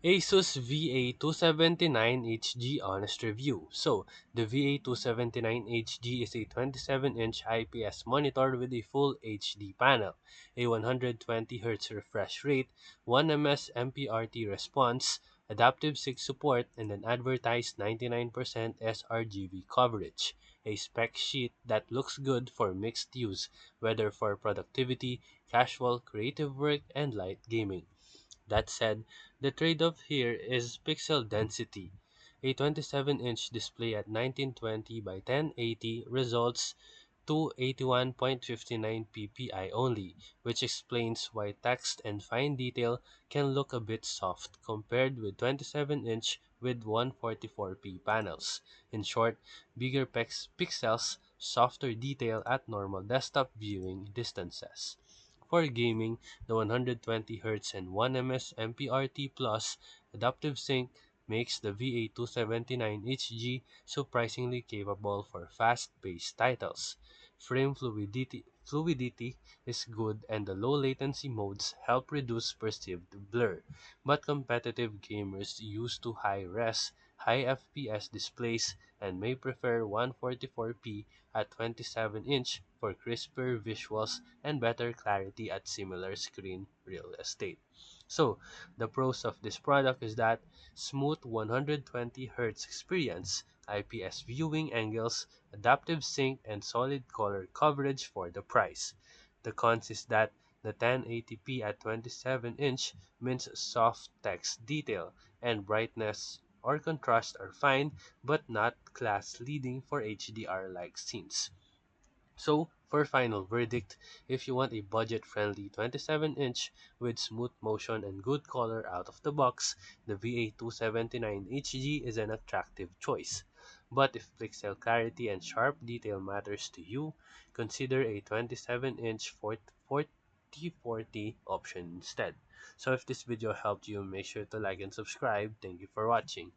Asus VA279 HG Honest Review. So, the VA279 HG is a 27-inch IPS monitor with a full HD panel, a 120Hz refresh rate, 1 ms MPRT response, adaptive SIG support, and an advertised 99% sRGB coverage. A spec sheet that looks good for mixed use, whether for productivity, casual, creative work, and light gaming. That said, the trade-off here is pixel density. A 27-inch display at 1920 by 1080 results to 81.59 ppi only, which explains why text and fine detail can look a bit soft compared with 27-inch with 144p panels. In short, bigger pixels, softer detail at normal desktop viewing distances. For gaming, the 120Hz and 1 ms MPRT Plus adaptive sync makes the VA279HG surprisingly capable for fast-paced titles. Frame fluidity is good and the low latency modes help reduce perceived blur, but competitive gamers used to high-res, high FPS displays and may prefer 144p at 27-inch for crisper visuals and better clarity at similar screen real estate. So, the pros of this product is that smooth 120Hz experience, IPS viewing angles, adaptive sync, and solid color coverage for the price. The cons is that the 1080p at 27-inch means soft text detail and brightness or contrast are fine but not class leading for HDR-like scenes. So, for final verdict, if you want a budget-friendly 27-inch with smooth motion and good color out of the box, the VA279HG is an attractive choice. But if pixel clarity and sharp detail matters to you, consider a 27-inch 4040 option instead. So if this video helped you, make sure to like and subscribe. Thank you for watching.